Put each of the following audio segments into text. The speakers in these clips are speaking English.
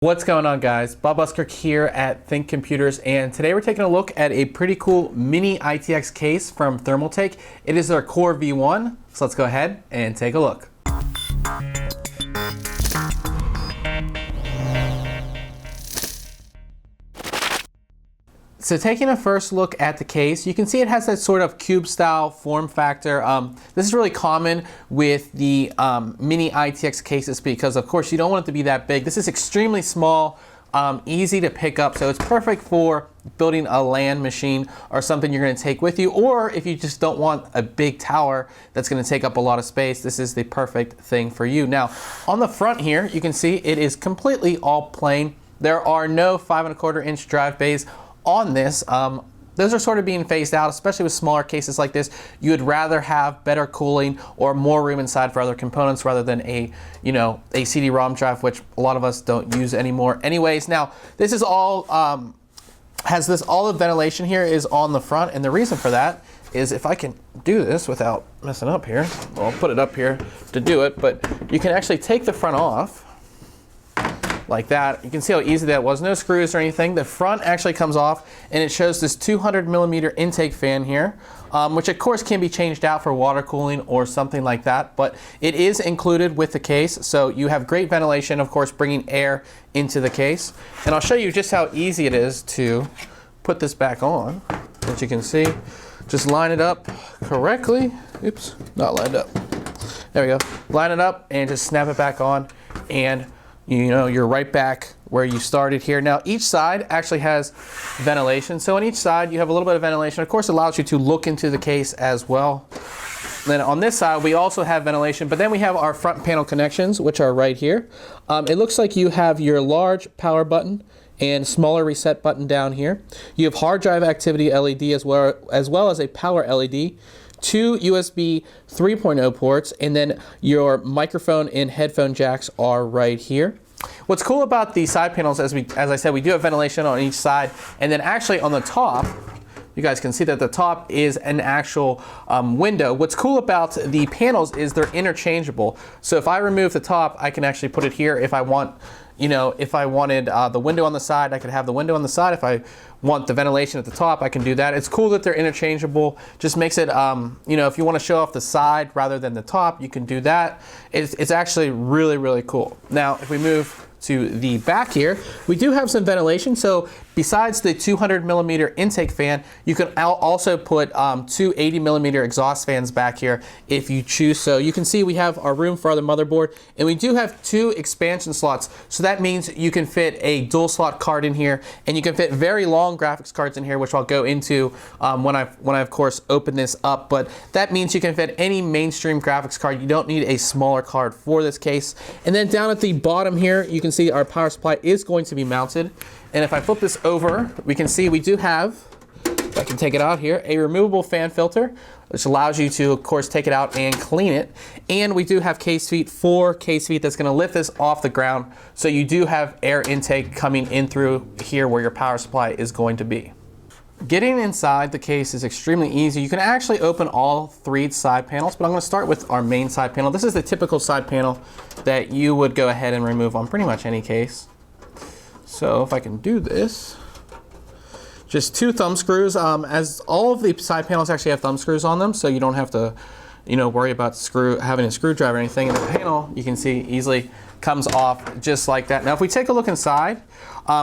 What's going on, guys? Bob Buskirk here at ThinkComputers, and today we're taking a look at a pretty cool Mini-ITX case from Thermaltake. It is their Core V1, so let's go ahead and take a look. So taking a first look at the case, you can see it has that sort of cube style form factor. This is really common with the Mini-ITX cases because of course you don't want it to be that big. This is extremely small, easy to pick up, so it's perfect for building a LAN machine or something you're going to take with you, or if you just don't want a big tower that's going to take up a lot of space, this is the perfect thing for you. Now on the front here, you can see it is completely all plain. There are no 5¼ inch drive bays on this. Those are sort of being phased out, especially with smaller cases like this. You would rather have better cooling or more room inside for other components rather than a CD-ROM drive, which a lot of us don't use anymore. Anyways, now this is all all the ventilation here is on the front, and the reason for that is if I can do this without messing up here, well, I'll put it up here to do it, but you can actually take the front off like that. You can see how easy that was. No screws or anything. The front actually comes off and it shows this 200mm intake fan here, which of course can be changed out for water cooling or something like that, but it is included with the case. So you have great ventilation, of course, bringing air into the case. And I'll show you just how easy it is to put this back on. As you can see, just line it up correctly. Oops, not lined up. There we go. Line it up and just snap it back on, and you're right back where you started here. Now each side actually has ventilation. So on each side you have a little bit of ventilation. Of course it allows you to look into the case as well. Then on this side we also have ventilation, but then we have our front panel connections, which are right here. It looks like you have your large power button and smaller reset button down here. You have hard drive activity LED as well as a power LED. 2 USB 3.0 ports, and then your microphone and headphone jacks are right here. What's cool about the side panels, as I said, we do have ventilation on each side, and then actually on the top, you guys can see that the top is an actual window. What's cool about the panels is they're interchangeable. So if I remove the top, I can actually put it here. If I want, if I wanted the window on the side, I could have the window on the side. If I want the ventilation at the top, I can do that. It's cool that they're interchangeable. Just makes it, if you want to show off the side rather than the top, you can do that. It's actually really, really cool. Now, if we move to the back here, we do have some ventilation. So besides the 200mm intake fan, you can also put 2 80mm exhaust fans back here if you choose. So you can see we have our room for the motherboard, and we do have 2 expansion slots. So that means you can fit a dual slot card in here, and you can fit very long graphics cards in here, which I'll go into when I of course open this up. But that means you can fit any mainstream graphics card. You don't need a smaller card for this case. And then down at the bottom here, you can see our power supply is going to be mounted. And if I flip this over, we can see we do have, if I can take it out here, a removable fan filter, which allows you to, of course, take it out and clean it. And we do have case feet, 4 case feet that's gonna lift this off the ground. So you do have air intake coming in through here where your power supply is going to be. Getting inside the case is extremely easy. You can actually open all 3 side panels, but I'm going to start with our main side panel. This is the typical side panel that you would go ahead and remove on pretty much any case. So if I can do this, just 2 thumb screws. As all of the side panels actually have thumb screws on them, so you don't have to worry about having a screwdriver or anything. And the panel, you can see, easily comes off just like that. Now if we take a look inside,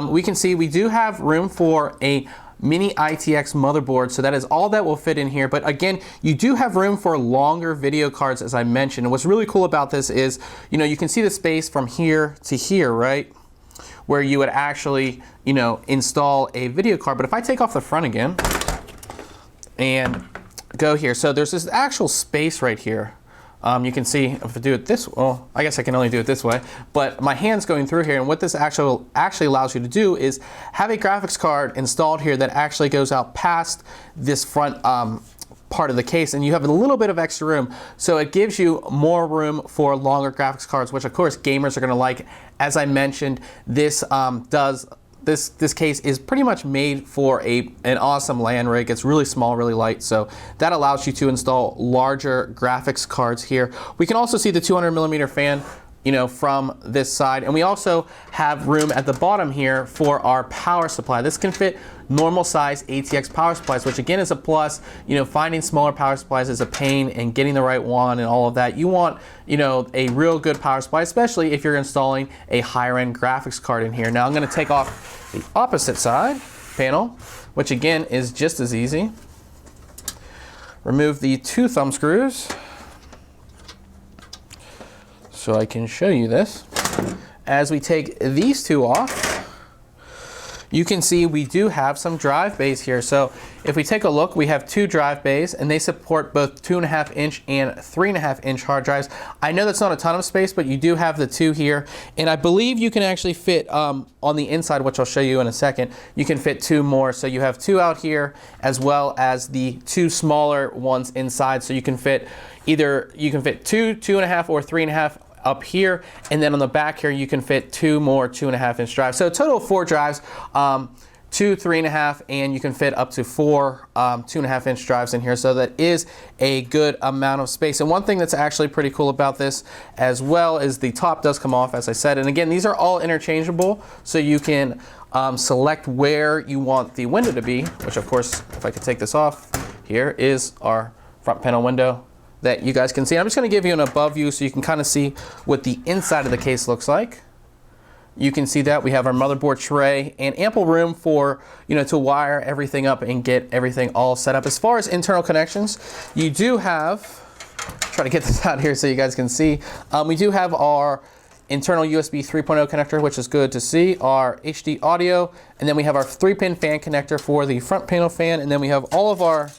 we can see we do have room for a Mini-ITX motherboard, so that is all that will fit in here. But again, you do have room for longer video cards, as I mentioned. And what's really cool about this is, you can see the space from here to here, right? Where you would actually, install a video card. But if I take off the front again and go here, so there's this actual space right here. You can see if I do it this, well, I guess I can only do it this way, but my hand's going through here, and what this actually allows you to do is have a graphics card installed here that actually goes out past this front part of the case, and you have a little bit of extra room. So it gives you more room for longer graphics cards, which of course gamers are gonna like. As I mentioned, this This case is pretty much made for an awesome LAN rig. It's really small, really light, so that allows you to install larger graphics cards here. We can also see the 200mm fan you know, from this side. And we also have room at the bottom here for our power supply. This can fit normal size ATX power supplies, which again is a plus. You know, finding smaller power supplies is a pain, and getting the right one and all of that. You want, you know, a real good power supply, especially if you're installing a higher end graphics card in here. Now I'm going to take off the opposite side panel, which again is just as easy. Remove the 2 thumb screws so I can show you this. As we take these 2 off, you can see we do have some drive bays here. So if we take a look, we have 2 drive bays, and they support both 2.5 inch and 3.5 inch hard drives. I know that's not a ton of space, but you do have the 2 here. And I believe you can actually fit on the inside, which I'll show you in a second, you can fit 2 more. So you have 2 out here, as well as the 2 smaller ones inside. So you can fit either, you can fit 2, 2.5, or 3.5 up here, and then on the back here you can fit 2 more 2.5 inch drives. So a total of 4 drives, 2 3.5, and you can fit up to 4 2.5 inch drives in here. So that is a good amount of space. And one thing that's actually pretty cool about this as well is the top does come off, as I said. And again, these are all interchangeable, so you can select where you want the window to be, which of course, if I could take this off, here is our front panel window that you guys can see. I'm just going to give you an above view so you can kind of see what the inside of the case looks like. You can see that we have our motherboard tray and ample room for, you know, to wire everything up and get everything all set up. As far as internal connections, you do have, try to get this out here so you guys can see, we do have our internal USB 3.0 connector, which is good to see, our HD audio, and then we have our 3-pin fan connector for the front panel fan, and then we have all of our,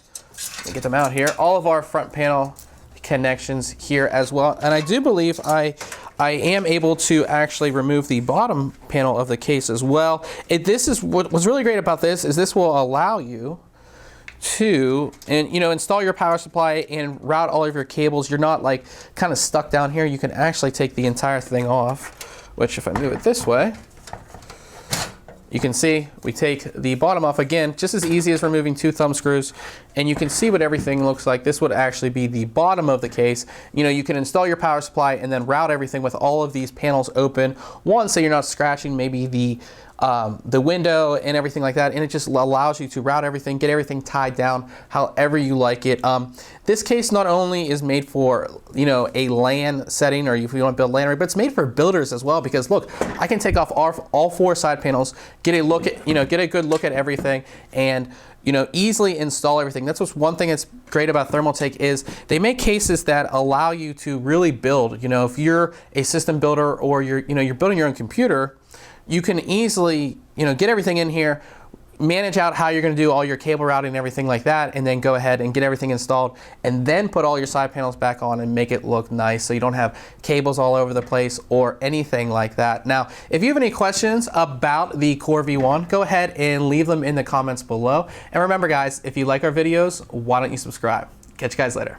let me get them out here, all of our front panel connections here as well. And I do believe I am able to actually remove the bottom panel of the case as well. This is what was really great about this, is this will allow you to, and you know, install your power supply and route all of your cables. You're not like kind of stuck down here. You can actually take the entire thing off, which if I move it this way, you can see we take the bottom off again, just as easy as removing 2 thumb screws, and you can see what everything looks like. This would actually be the bottom of the case. You know, you can install your power supply and then route everything with all of these panels open. One, so you're not scratching maybe the window and everything like that, and it just allows you to route everything, get everything tied down however you like it. This case not only is made for, you know, a LAN setting, or if you want to build LAN array, but it's made for builders as well, because look, I can take off all 4 side panels, get a look at, you know, get a good look at everything, and you know, easily install everything. That's what's one thing that's great about Thermaltake, is they make cases that allow you to really build. You know, if you're a system builder, or you're building your own computer, you can easily, you know, get everything in here, manage out how you're going to do all your cable routing and everything like that, and then go ahead and get everything installed, and then put all your side panels back on and make it look nice, so you don't have cables all over the place or anything like that. Now, if you have any questions about the Core V1, go ahead and leave them in the comments below. And remember guys, if you like our videos, why don't you subscribe? Catch you guys later.